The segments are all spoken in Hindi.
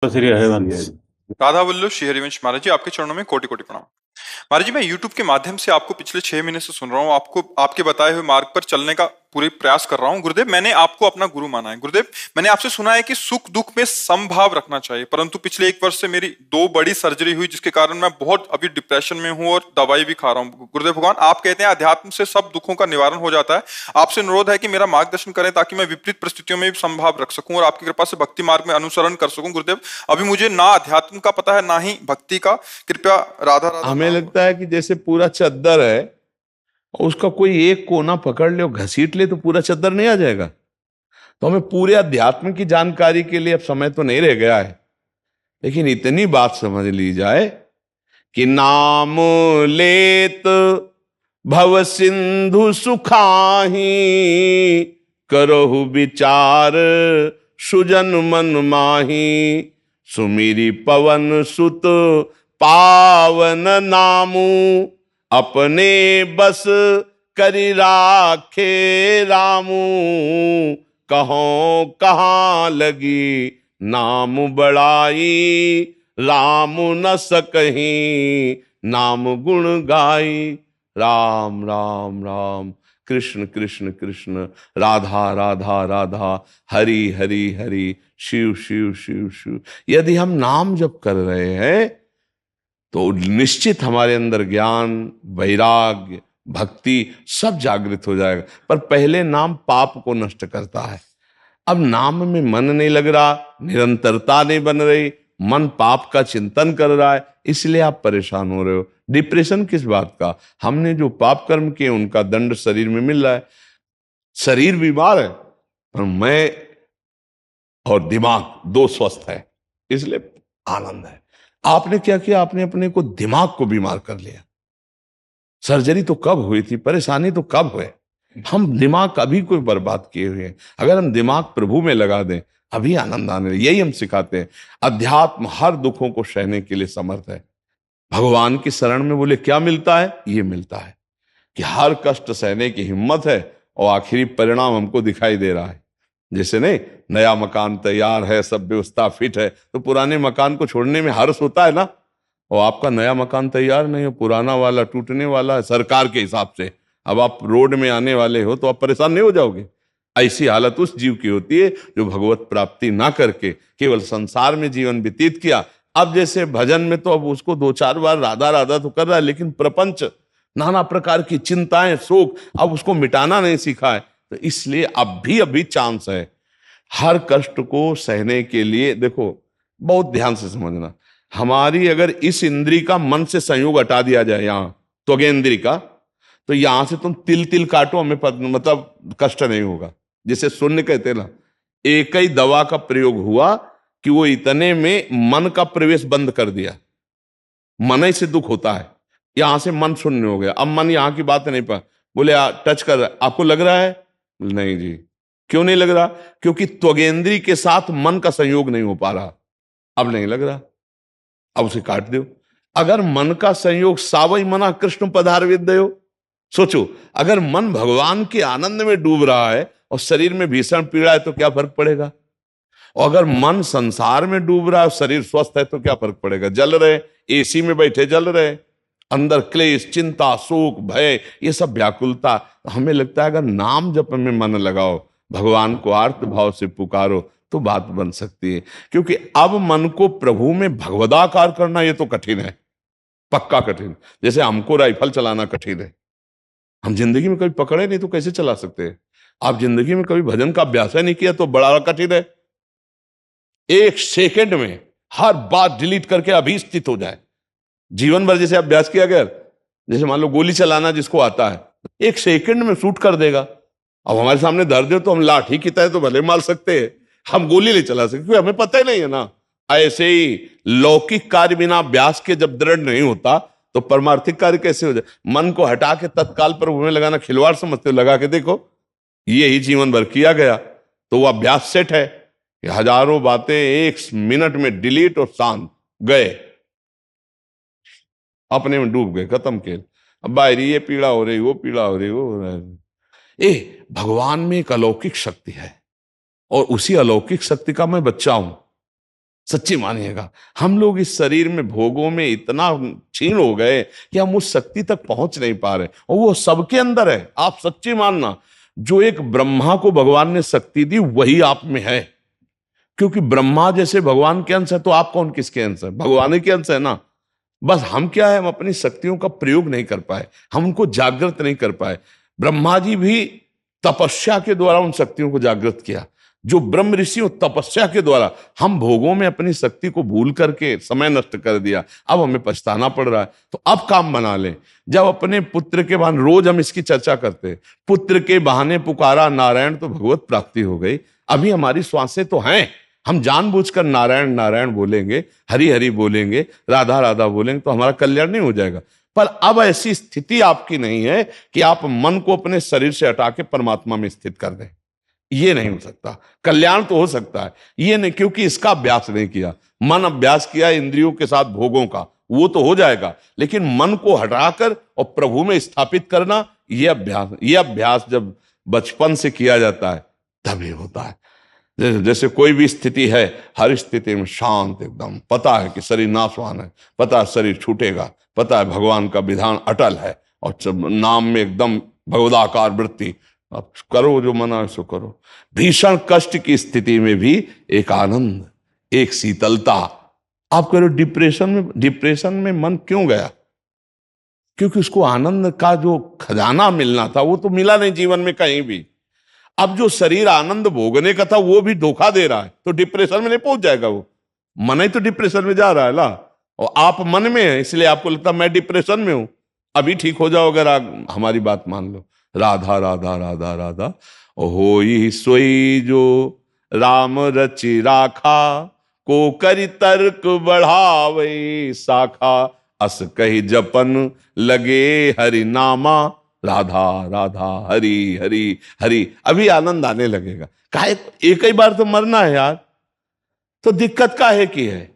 श्री हरिवंश। राधा वल्लभ श्री हरिवंश महाराज जी, आपके चरणों में कोटि कोटि प्रणाम। महाराज जी, मैं YouTube के माध्यम से आपको पिछले 6 महीने से सुन रहा हूँ, आपको आपके बताए हुए मार्ग पर चलने का पूरे प्रयास कर रहा हूँ। गुरुदेव, मैंने आपको अपना गुरु माना है। गुरुदेव, मैंने आपसे सुना है कि सुख दुख में समभाव रखना चाहिए, परंतु पिछले 1 वर्ष से मेरी 2 बड़ी सर्जरी हुई, जिसके कारण मैं बहुत अभी डिप्रेशन में हूँ और दवाई भी खा रहा हूँ। गुरुदेव भगवान, आप कहते हैं अध्यात्म से सब दुखों का निवारण हो जाता है। आपसे अनुरोध है कि मेरा मार्गदर्शन करें ताकि मैं विपरीत परिस्थितियों में भी समभाव रख सकूं और आपकी कृपा से भक्ति मार्ग में अनुसरण कर सकूं। गुरुदेव, अभी मुझे ना अध्यात्म का पता है ना ही भक्ति का। कृपया राधा राधा। हमें लगता है कि जैसे पूरा चद्दर है, उसका कोई एक कोना पकड़ ले और घसीट ले तो पूरा चद्दर नहीं आ जाएगा। तो हमें पूरे अध्यात्म की जानकारी के लिए अब समय तो नहीं रह गया है, लेकिन इतनी बात समझ ली जाए कि नाम लेत भव सिंधु सुखाही, करहु विचार सुजन मन माही, सुमिरी पवन सुत पावन नामू, अपने बस करि राखे रामू, कहो कहाँ लगी नाम बड़ाई, राम न सकहीं नाम गुण गाई। राम राम राम, कृष्ण कृष्ण कृष्ण, राधा राधा राधा, हरि हरि हरि, शिव शिव शिव शिव। यदि हम नाम जप कर रहे हैं तो निश्चित हमारे अंदर ज्ञान, वैराग्य, भक्ति सब जागृत हो जाएगा। पर पहले नाम पाप को नष्ट करता है। अब नाम में मन नहीं लग रहा, निरंतरता नहीं बन रही, मन पाप का चिंतन कर रहा है, इसलिए आप परेशान हो रहे हो। डिप्रेशन किस बात का? हमने जो पाप कर्म किए उनका दंड शरीर में मिल रहा है। शरीर बीमार है पर मैं और दिमाग दो स्वस्थ है, इसलिए आनंद है। आपने क्या किया? आपने अपने को, दिमाग को बीमार कर लिया। सर्जरी तो कब हुई थी, परेशानी तो कब हुए? हम दिमाग अभी कोई बर्बाद किए हुए हैं। अगर हम दिमाग प्रभु में लगा दें, अभी आनंद आने। यही हम सिखाते हैं। अध्यात्म हर दुखों को सहने के लिए समर्थ है। भगवान की शरण में बोले क्या मिलता है? ये मिलता है कि हर कष्ट सहने की हिम्मत है और आखिरी परिणाम हमको दिखाई दे रहा है। जैसे नहीं, नया मकान तैयार है, सब व्यवस्था फिट है, तो पुराने मकान को छोड़ने में हर्ष होता है ना। और आपका नया मकान तैयार नहीं हो, पुराना वाला टूटने वाला है सरकार के हिसाब से, अब आप रोड में आने वाले हो, तो आप परेशान नहीं हो जाओगे? ऐसी हालत उस जीव की होती है जो भगवत प्राप्ति ना करके केवल संसार में जीवन व्यतीत किया। अब जैसे भजन में तो अब उसको 2-4 बार राधा राधा तो कर रहा है, लेकिन प्रपंच, नाना प्रकार की चिंताएं, शोक, अब उसको मिटाना नहीं सीखा है। तो इसलिए अब भी अभी चांस है। हर कष्ट को सहने के लिए देखो, बहुत ध्यान से समझना, हमारी अगर इस इंद्री का मन से संयोग हटा दिया जाए, यहां त्वगेंद्री का, तो यहां से तुम तिल तिल काटो, हमें मतलब कष्ट नहीं होगा। जैसे शून्य कहते ना, एक ही दवा का प्रयोग हुआ कि वो इतने में मन का प्रवेश बंद कर दिया। मन ही से दुख होता है, यहां से मन शून्य हो गया। अब मन यहां की बात नहीं पा, बोले टच कर रहा, आपको लग रहा है? नहीं जी। क्यों नहीं लग रहा? क्योंकि त्वगेंद्री के साथ मन का संयोग नहीं हो पा रहा। अब नहीं लग रहा, अब उसे काट दो। अगर मन का संयोग सावई मना कृष्ण पधार विद्यो, सोचो, अगर मन भगवान के आनंद में डूब रहा है और शरीर में भीषण पीड़ा है तो क्या फर्क पड़ेगा? और अगर मन संसार में डूब रहा है और शरीर स्वस्थ है तो क्या फर्क पड़ेगा? जल रहे, एसी में बैठे जल रहे, अंदर क्लेश, चिंता, शोक, भय, ये सब व्याकुलता। हमें लगता है अगर नाम जप में मन लगाओ, भगवान को आर्त भाव से पुकारो, तो बात बन सकती है। क्योंकि अब मन को प्रभु में भगवदाकार करना ये तो कठिन है, पक्का कठिन। जैसे हमको राइफल चलाना कठिन है, हम जिंदगी में कभी पकड़े नहीं तो कैसे चला सकते हैं? आप जिंदगी में कभी भजन का अभ्यास ही नहीं किया तो बड़ा कठिन है। 1 सेकंड में हर बात डिलीट करके अभी स्थित हो जाए। जीवन भर जैसे अभ्यास किया गया, जैसे मान लो गोली चलाना जिसको आता है, 1 सेकंड में शूट कर देगा। अब हमारे सामने धर दे तो हम लाठी की तरह तो भले मार सकते हैं, हम गोली नहीं चला सकते, क्योंकि हमें पता ही नहीं है ना। ऐसे ही लौकिक कार्य बिना अभ्यास के जब दृढ़ नहीं होता तो परमार्थिक कार्य कैसे हो जाए? मन को हटा के तत्काल प्रभु में लगाना खिलवाड़ समझते हो? लगा के देखो, यही जीवन भर किया गया तो वो अभ्यास सेट है। हजारों बातें 1 मिनट में डिलीट और शांत, गए, अपने में डूब गए, खत्म खेल। अब बाहर ये पीड़ा हो रही, वो पीड़ा हो रही, वो हो रहा है। भगवान में एक अलौकिक शक्ति है और उसी अलौकिक शक्ति का मैं बच्चा हूं। सच्ची मानिएगा। हम लोग इस शरीर में भोगों में इतना क्षीण हो गए कि हम उस शक्ति तक पहुंच नहीं पा रहे, और वो सबके अंदर है। आप सच्ची मानना, जो एक ब्रह्मा को भगवान ने शक्ति दी वही आप में है, क्योंकि ब्रह्मा जैसे भगवान के अंश है तो आप कौन किसके अंश है? भगवान ही के अंश है ना। बस हम क्या है, हम अपनी शक्तियों का प्रयोग नहीं कर पाए, हम उनको जागृत नहीं कर पाए। ब्रह्मा जी भी तपस्या के द्वारा उन शक्तियों को जागृत किया, जो ब्रह्म ऋषियों तपस्या के द्वारा। हम भोगों में अपनी शक्ति को भूल करके समय नष्ट कर दिया, अब हमें पछताना पड़ रहा है। तो अब काम बना लें। जब अपने पुत्र के बहाने, रोज हम इसकी चर्चा करते हैं, पुत्र के बहाने पुकारा नारायण तो भगवत प्राप्ति हो गई। अभी हमारी श्वासें तो हैं, हम जानबूझकर नारायण नारायण बोलेंगे, हरि हरि बोलेंगे, राधा राधा बोलेंगे तो हमारा कल्याण नहीं हो जाएगा। पर अब ऐसी स्थिति आपकी नहीं है कि आप मन को अपने शरीर से हटा के परमात्मा में स्थित कर दें। ये नहीं हो सकता। कल्याण तो हो सकता है, ये नहीं, क्योंकि इसका अभ्यास नहीं किया। मन अभ्यास किया इंद्रियों के साथ भोगों का, वो तो हो जाएगा, लेकिन मन को हटाकर और प्रभु में स्थापित करना, ये अभ्यास जब बचपन से किया जाता है तभी होता है। जैसे कोई भी स्थिति है, हर स्थिति में शांत एकदम, पता है कि शरीर नाशवान है, पता है शरीर छूटेगा, पता है भगवान का विधान अटल है, और नाम में एकदम भगवदाकार वृत्ति। अब करो जो मना सो करो। भीषण कष्ट की स्थिति में भी एक आनंद, एक शीतलता। आप करो डिप्रेशन में मन क्यों गया? क्योंकि उसको आनंद का जो खजाना मिलना था वो तो मिला नहीं जीवन में कहीं भी। अब जो शरीर आनंद भोगने का था वो भी धोखा दे रहा है, तो डिप्रेशन में नहीं पहुंच जाएगा वो। मन ही तो डिप्रेशन में जा रहा है ना, और आप मन में है, इसलिए आपको लगता मैं डिप्रेशन में हूं। अभी ठीक हो जाओ अगर आप हमारी बात मान लो। राधा राधा राधा राधा होई सोई जो राम रचि राखा, को करि तर्क बढ़ावे शाखा, अस कही जपन लगे हरि नामा, राधा राधा हरि हरि हरि। अभी आनंद आने लगेगा। काहे एक ही बार तो मरना है यार, तो दिक्कत काहे की है?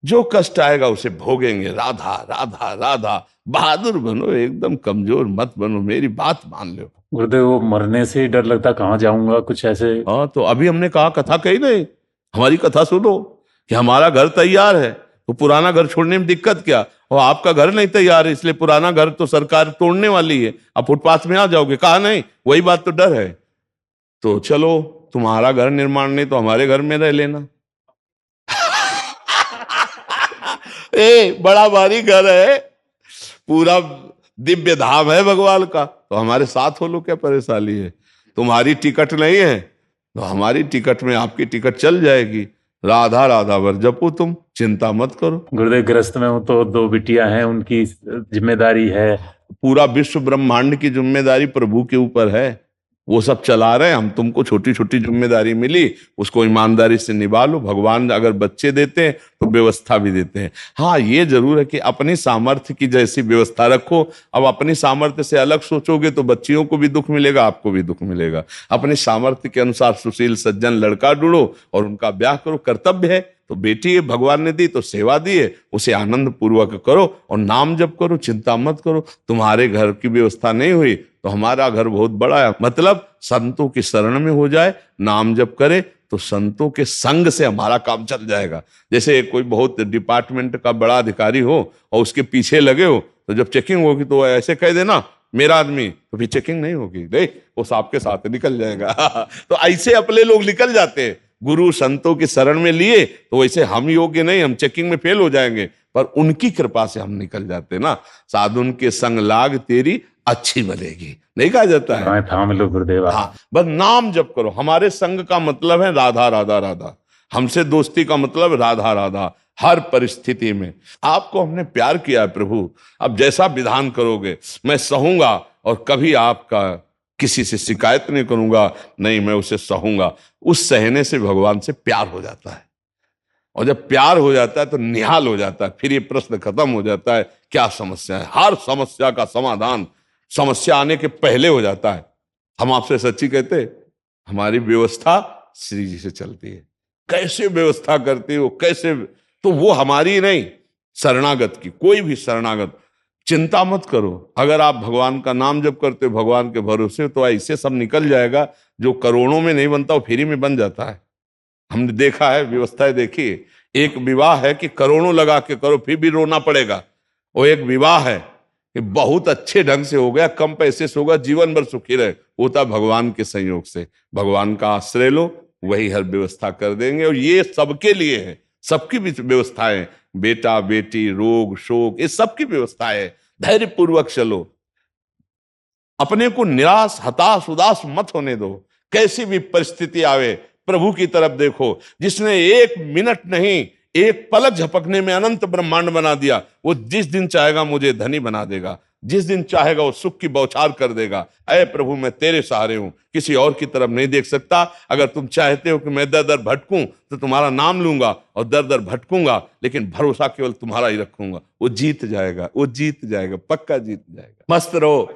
जो कष्ट आएगा उसे भोगेंगे। राधा राधा राधा। बहादुर बनो, एकदम कमजोर मत बनो, मेरी बात मान लो। गुरुदेव, वो मरने से ही डर लगता, कहाँ जाऊंगा, कुछ ऐसे। हाँ, तो अभी हमने कहा कथा कही नहीं, हमारी कथा सुनो कि हमारा घर तैयार है तो पुराना घर छोड़ने में दिक्कत क्या? और आपका घर नहीं तैयार है इसलिए पुराना घर तो सरकार तोड़ने वाली है, आप फुटपाथ में आ जाओगे। कहा नहीं, वही बात तो डर है। तो चलो, तुम्हारा घर निर्माण नहीं तो हमारे घर में रह लेना। बड़ा भारी घर है, पूरा दिव्य धाम है भगवान का, तो हमारे साथ हो लो, क्या परेशानी है? तुम्हारी टिकट नहीं है तो हमारी टिकट में आपकी टिकट चल जाएगी। राधा राधा वर जपो, तुम चिंता मत करो। गुरुदेव, ग्रस्त में हूँ तो 2 बिटियां हैं, उनकी जिम्मेदारी है। पूरा विश्व ब्रह्मांड की जिम्मेदारी प्रभु के ऊपर है, वो सब चला रहे हैं। हम तुमको छोटी छोटी जिम्मेदारी मिली, उसको ईमानदारी से निभा लो। भगवान अगर बच्चे देते हैं तो व्यवस्था भी देते हैं। हाँ, ये जरूर है कि अपनी सामर्थ्य की जैसी व्यवस्था रखो। अब अपनी सामर्थ्य से अलग सोचोगे तो बच्चियों को भी दुख मिलेगा, आपको भी दुख मिलेगा। अपने सामर्थ्य के अनुसार सुशील सज्जन लड़का ढूंढो और उनका ब्याह करो। कर्तव्य है तो बेटी भगवान ने दी तो सेवा दी है, उसे आनंद पूर्वक करो और नाम जप करो, चिंता मत करो। तुम्हारे घर की व्यवस्था नहीं हुई तो हमारा घर बहुत बड़ा है, मतलब संतों की शरण में हो जाए, नाम जप करे तो संतों के संग से हमारा काम चल जाएगा। जैसे कोई बहुत डिपार्टमेंट का बड़ा अधिकारी हो और उसके पीछे लगे हो, तो जब चेकिंग होगी तो ऐसे कह देना मेरा आदमी, तो फिर चेकिंग नहीं होगी, नहीं, वो आपके साथ निकल जाएगा। तो ऐसे अपने लोग निकल जाते हैं। गुरु संतों की शरण में लिए तो वैसे हम योग्य नहीं, हम चेकिंग में फेल हो जाएंगे, पर उनकी कृपा से हम निकल जाते ना। साधुन के संग लाग तेरी अच्छी बनेगी, नहीं कहा जाता है? थाम लो गुरुदेव। हाँ, बस नाम जप करो। हमारे संग का मतलब है राधा राधा राधा, हमसे दोस्ती का मतलब राधा राधा। हर परिस्थिति में आपको हमने प्यार किया है प्रभु, अब जैसा विधान करोगे मैं सहूंगा और कभी आपका किसी से शिकायत नहीं करूंगा, नहीं, मैं उसे सहूंगा। उस सहने से भगवान से प्यार हो जाता है, और जब प्यार हो जाता है तो निहाल हो जाता है। फिर ये प्रश्न खत्म हो जाता है, क्या समस्या है? हर समस्या का समाधान समस्या आने के पहले हो जाता है। हम आपसे सच्ची कहते, हमारी व्यवस्था श्री जी से चलती है। कैसे व्यवस्था करती हो, कैसे, तो वो हमारी नहीं, शरणागत की। कोई भी शरणागत, चिंता मत करो। अगर आप भगवान का नाम जप करते हो भगवान के भरोसे, तो ऐसे सब निकल जाएगा। जो करोड़ों में नहीं बनता वो फ्री में बन जाता है। हमने देखा है, व्यवस्थाएं देखी। एक विवाह है कि करोड़ों लगा के करो फिर भी रोना पड़ेगा, वो एक विवाह है कि बहुत अच्छे ढंग से हो गया, कम पैसे से होगा, जीवन भर सुखी रहे, होता भगवान के संयोग से। भगवान का आश्रय लो, वही हर व्यवस्था कर देंगे। और ये सबके लिए है, सबकी व्यवस्थाएं, बेटा बेटी, रोग शोक, ये सबकी व्यवस्थाएं है। धैर्य पूर्वक चलो, अपने को निराश हताश उदास मत होने दो। कैसी भी परिस्थिति आवे, प्रभु की तरफ देखो, जिसने एक मिनट नहीं, एक पलक झपकने में अनंत ब्रह्मांड बना दिया, वो जिस दिन चाहेगा मुझे धनी बना देगा, जिस दिन चाहेगा वो सुख की बौछार कर देगा। अरे प्रभु, मैं तेरे सहारे हूं, किसी और की तरफ नहीं देख सकता। अगर तुम चाहते हो कि मैं दर दर भटकूं तो तुम्हारा नाम लूंगा और दर दर भटकूंगा, लेकिन भरोसा केवल तुम्हारा ही रखूंगा। वो जीत जाएगा, वो जीत जाएगा, पक्का जीत जाएगा। मस्त रहो,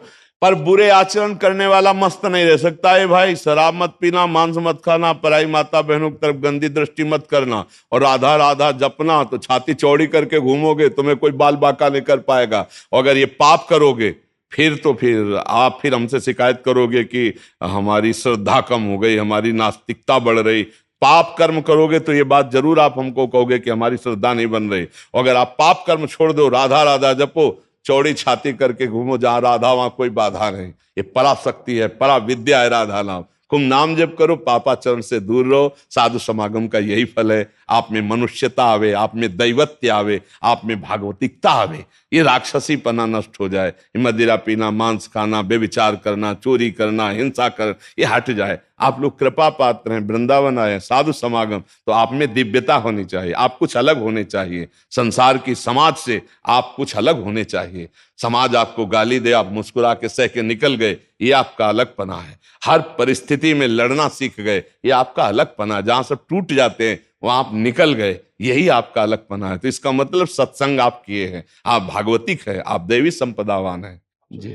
पर बुरे आचरण करने वाला मस्त नहीं रह सकता है भाई। शराब मत पीना, मांस मत खाना, पराई माता बहनों की तरफ गंदी दृष्टि मत करना, और राधा राधा जपना। तो छाती चौड़ी करके घूमोगे, तुम्हें कोई बाल बाका नहीं कर पाएगा। और अगर ये पाप करोगे फिर आप हमसे शिकायत करोगे कि हमारी श्रद्धा कम हो गई, हमारी नास्तिकता बढ़ रही। पाप कर्म करोगे तो ये बात जरूर आप हमको कहोगे कि हमारी श्रद्धा नहीं बन रही। और अगर आप पाप कर्म छोड़ दो, राधा राधा जपो, चौड़ी छाती करके घूमो, जहां राधा वहां कोई बाधा नहीं। ये पराशक्ति है, परा विद्या है राधा नाम। खूब नाम जप करो, पापाचरण से दूर रहो। साधु समागम का यही फल है, आप में मनुष्यता आवे, आप में दैवत्य आवे, आप में भागवतिकता आवे, ये राक्षसी पना नष्ट हो जाए। मदिरा पीना, मांस खाना, बेविचार करना, चोरी करना, हिंसा करना, ये हट जाए। आप लोग कृपा पात्र हैं, वृंदावन आए, साधु समागम, तो आप में दिव्यता होनी चाहिए, आप कुछ अलग होने चाहिए। संसार की समाज से आप कुछ अलग होने चाहिए। समाज आपको गाली दे, आप मुस्कुरा के सह के निकल गए, ये आपका अलगपना है। हर परिस्थिति में लड़ना सीख गए, ये आपका अलगपना। जहां सब टूट जाते हैं वहां आप निकल गए, यही आपका अलगपना है। तो इसका मतलब सत्संग आप किए हैं, आप भागवतिक है, आप दैवी संपदावान है जी।